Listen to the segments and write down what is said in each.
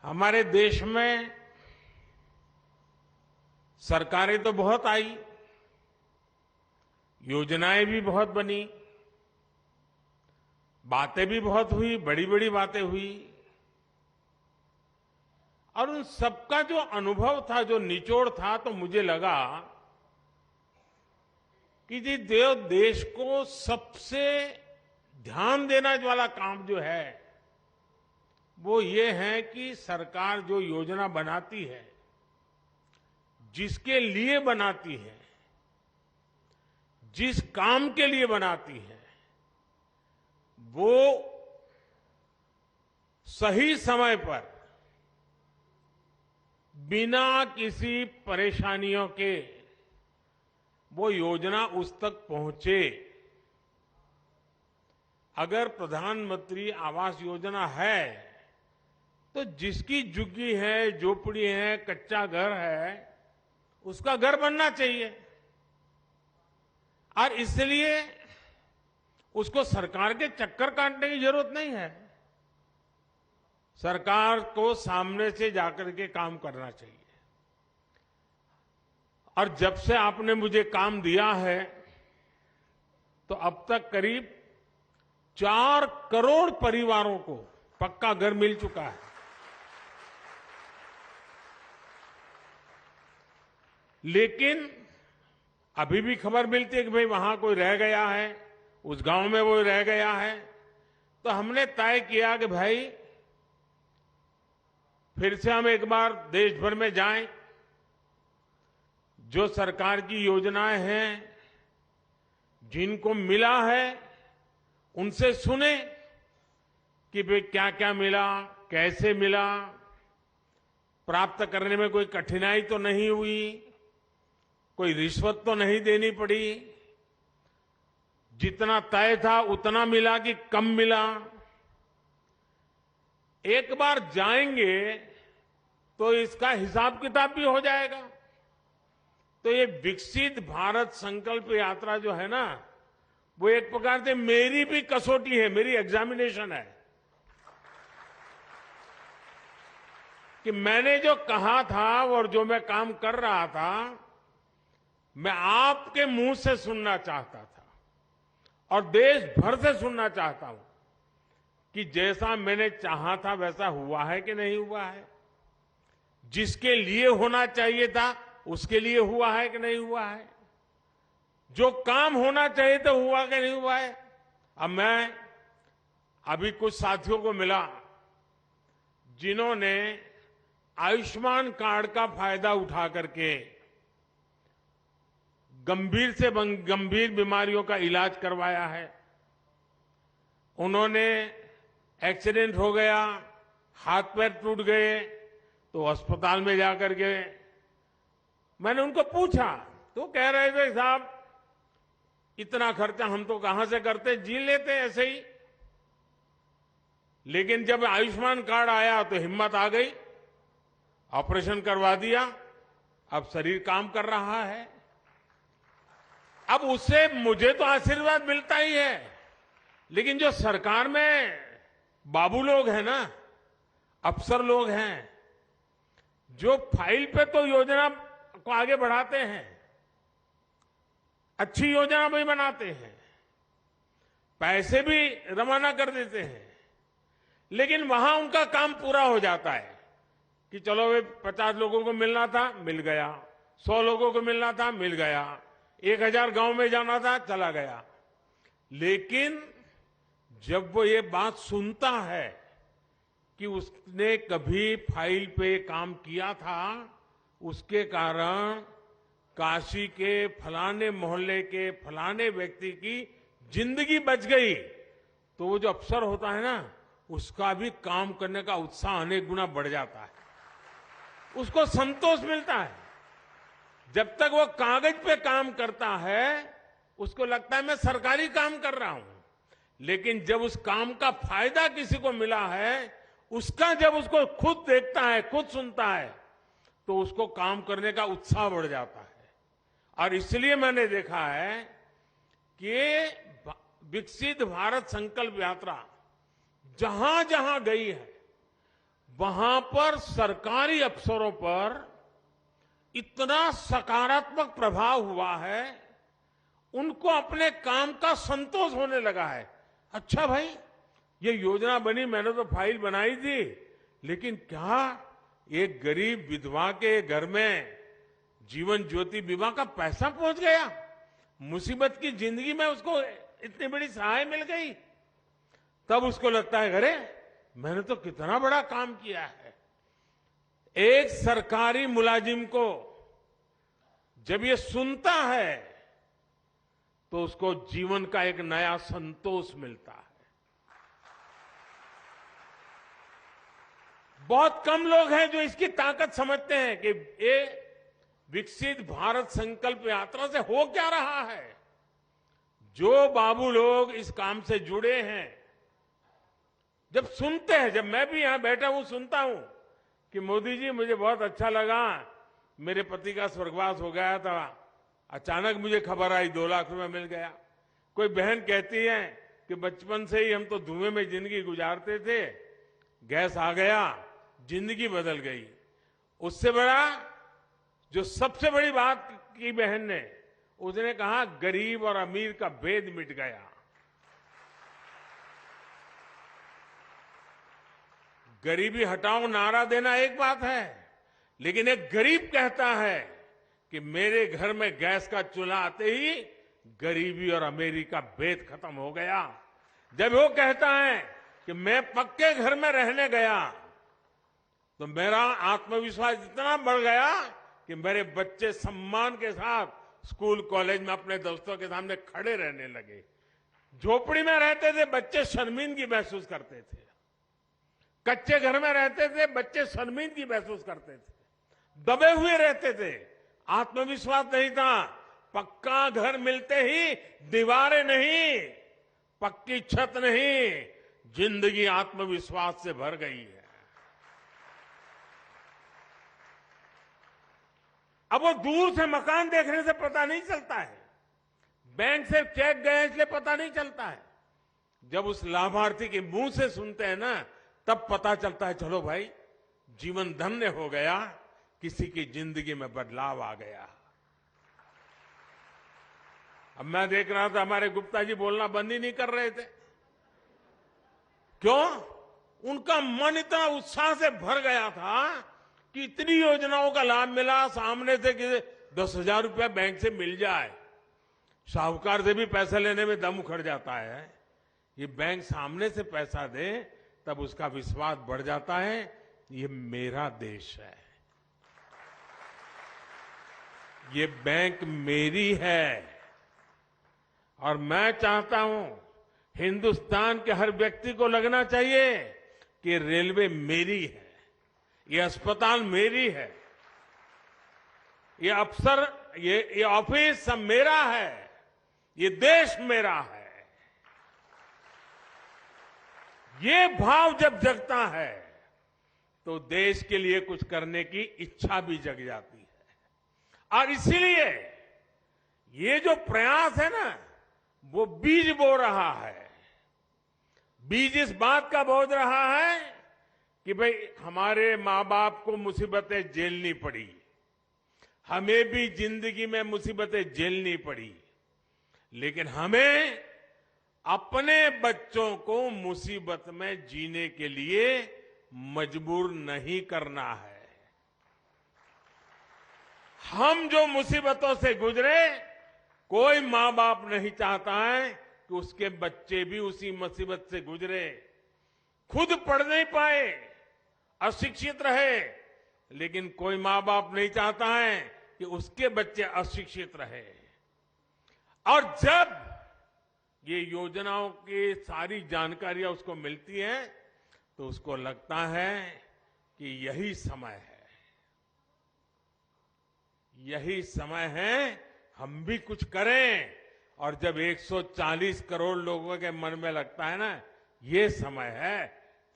हमारे देश में सरकारें तो बहुत आई, योजनाएं भी बहुत बनी, बातें भी बहुत हुई, बड़ी बड़ी बातें हुई, और उन सबका जो अनुभव था, जो निचोड़ था, तो मुझे लगा कि जी देश को सबसे ध्यान देना वाला काम जो है वो ये है कि सरकार जो योजना बनाती है, जिसके लिए बनाती है, जिस काम के लिए बनाती है, वो सही समय पर बिना किसी परेशानियों के वो योजना उस तक पहुंचे। अगर प्रधानमंत्री आवास योजना है तो जिसकी झुग्गी है, झोपड़ी है, कच्चा घर है, उसका घर बनना चाहिए, और इसलिए उसको सरकार के चक्कर काटने की जरूरत नहीं है। सरकार को सामने से जाकर के काम करना चाहिए। और जब से आपने मुझे काम दिया है तो अब तक करीब 4 करोड़ परिवारों को पक्का घर मिल चुका है। लेकिन अभी भी खबर मिलती है कि भाई वहां कोई रह गया है, उस गांव में वो रह गया है। तो हमने तय किया कि भाई फिर से हम एक बार देश भर में जाएं, जो सरकार की योजनाएं हैं, जिनको मिला है, उनसे सुने कि भाई क्या क्या मिला, कैसे मिला, प्राप्त करने में कोई कठिनाई तो नहीं हुई, कोई रिश्वत तो नहीं देनी पड़ी, जितना तय था उतना मिला कि कम मिला। एक बार जाएंगे तो इसका हिसाब किताब भी हो जाएगा। तो ये विकसित भारत संकल्प यात्रा जो है ना, वो एक प्रकार से मेरी भी कसौटी है, मेरी एग्जामिनेशन है कि मैंने जो कहा था और जो मैं काम कर रहा था, मैं आपके मुंह से सुनना चाहता था और देश भर से सुनना चाहता हूं कि जैसा मैंने चाहा था वैसा हुआ है कि नहीं हुआ है, जिसके लिए होना चाहिए था उसके लिए हुआ है कि नहीं हुआ है, जो काम होना चाहिए था हुआ कि नहीं हुआ है। अब मैं अभी कुछ साथियों को मिला जिन्होंने आयुष्मान कार्ड का फायदा उठा करके गंभीर से गंभीर बीमारियों का इलाज करवाया है। उन्होंने एक्सीडेंट हो गया, हाथ पैर टूट गए तो अस्पताल में जाकर के मैंने उनको पूछा, तो कह रहे थे साहब इतना खर्चा हम तो कहां से करते, जी लेते ऐसे ही। लेकिन जब आयुष्मान कार्ड आया तो हिम्मत आ गई, ऑपरेशन करवा दिया, अब शरीर काम कर रहा है। अब उससे मुझे तो आशीर्वाद मिलता ही है, लेकिन जो सरकार में बाबू लोग हैं ना, अफसर लोग हैं, जो फाइल पे तो योजना को आगे बढ़ाते हैं, अच्छी योजना भी बनाते हैं, पैसे भी रवाना कर देते हैं, लेकिन वहां उनका काम पूरा हो जाता है कि चलो वे 50 लोगों को मिलना था, मिल गया, 100 लोगों को मिलना था, मिल गया, 1000 गांव में जाना था, चला गया। लेकिन जब वो ये बात सुनता है कि उसने कभी फाइल पे काम किया था, उसके कारण काशी के फलाने मोहल्ले के फलाने व्यक्ति की जिंदगी बच गई, तो वो जो अफसर होता है ना, उसका भी काम करने का उत्साह अनेक गुना बढ़ जाता है, उसको संतोष मिलता है। जब तक वो कागज पे काम करता है उसको लगता है मैं सरकारी काम कर रहा हूं, लेकिन जब उस काम का फायदा किसी को मिला है, उसका जब उसको खुद देखता है, खुद सुनता है, तो उसको काम करने का उत्साह बढ़ जाता है। और इसलिए मैंने देखा है कि विकसित भारत संकल्प यात्रा जहां जहां गई है, वहां पर सरकारी अफसरों पर इतना सकारात्मक प्रभाव हुआ है, उनको अपने काम का संतोष होने लगा है। अच्छा भाई, ये योजना बनी, मैंने तो फाइल बनाई थी, लेकिन क्या एक गरीब विधवा के घर में जीवन ज्योति बीमा का पैसा पहुंच गया? मुसीबत की जिंदगी में उसको इतनी बड़ी सहाय मिल गई। तब उसको लगता है, अरे मैंने तो कितना बड़ा काम किया है। एक सरकारी मुलाजिम को जब ये सुनता है तो उसको जीवन का एक नया संतोष मिलता है। बहुत कम लोग हैं जो इसकी ताकत समझते हैं कि ये विकसित भारत संकल्प यात्रा से हो क्या रहा है। जो बाबू लोग इस काम से जुड़े हैं, जब सुनते हैं, जब मैं भी यहां बैठा हूं सुनता हूं कि मोदी जी मुझे बहुत अच्छा लगा, मेरे पति का स्वर्गवास हो गया था, अचानक मुझे खबर आई 2 लाख रुपए मिल गया। कोई बहन कहती है कि बचपन से ही हम तो धुएं में जिंदगी गुजारते थे, गैस आ गया, जिंदगी बदल गई। उससे बड़ा जो सबसे बड़ी बात की बहन ने, उसने कहा गरीब और अमीर का भेद मिट गया। गरीबी हटाओ नारा देना एक बात है, लेकिन एक गरीब कहता है कि मेरे घर में गैस का चूल्हा आते ही गरीबी और अमीरी का भेद खत्म हो गया। जब वो कहता है कि मैं पक्के घर में रहने गया तो मेरा आत्मविश्वास इतना बढ़ गया कि मेरे बच्चे सम्मान के साथ स्कूल कॉलेज में अपने दोस्तों के सामने खड़े रहने लगे। झोपड़ी में रहते थे, बच्चे शर्मिंदगी महसूस करते थे। कच्चे घर में रहते थे, बच्चे शर्मिंदगी महसूस करते थे। दबे हुए रहते थे, आत्मविश्वास नहीं था। पक्का घर मिलते ही दीवारें नहीं, पक्की छत नहीं, जिंदगी आत्मविश्वास से भर गई है। अब वो दूर से मकान देखने से पता नहीं चलता है, बैंक से चेक गए इसलिए पता नहीं चलता है। जब उस लाभार्थी के मुंह से सुनते हैं ना, तब पता चलता है, चलो भाई जीवन धन्य हो गया, किसी की जिंदगी में बदलाव आ गया। अब मैं देख रहा था हमारे गुप्ता जी बोलना बंद ही नहीं कर रहे थे। क्यों? उनका मन इतना उत्साह से भर गया था कि इतनी योजनाओं का लाभ मिला, सामने से कि 10,000 रुपया बैंक से मिल जाए। साहूकार से भी पैसा लेने में दम उखड़ जाता है, ये बैंक सामने से पैसा दे तब उसका विश्वास बढ़ जाता है, ये मेरा देश है, ये बैंक मेरी है। और मैं चाहता हूं हिंदुस्तान के हर व्यक्ति को लगना चाहिए कि रेलवे मेरी है, ये अस्पताल मेरी है, ये अफसर, ये ऑफिस सब मेरा है, ये देश मेरा है। ये भाव जब जगता है तो देश के लिए कुछ करने की इच्छा भी जग जाती है। और इसीलिए ये जो प्रयास है ना, वो बीज बो रहा है। बीज इस बात का बो रहा है कि भाई हमारे मां बाप को मुसीबतें झेलनी पड़ी, हमें भी जिंदगी में मुसीबतें झेलनी पड़ी, लेकिन हमें अपने बच्चों को मुसीबत में जीने के लिए मजबूर नहीं करना है। हम जो मुसीबतों से गुजरे, कोई मां बाप नहीं चाहता है कि उसके बच्चे भी उसी मुसीबत से गुजरे। खुद पढ़ नहीं पाए, अशिक्षित रहे, लेकिन कोई मां बाप नहीं चाहता है कि उसके बच्चे अशिक्षित रहे। और जब ये योजनाओं की सारी जानकारियां उसको मिलती हैं तो उसको लगता है कि यही समय है, यही समय है हम भी कुछ करें। और जब 140 करोड़ लोगों के मन में लगता है ना ये समय है,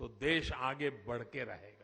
तो देश आगे बढ़ के रहेगा।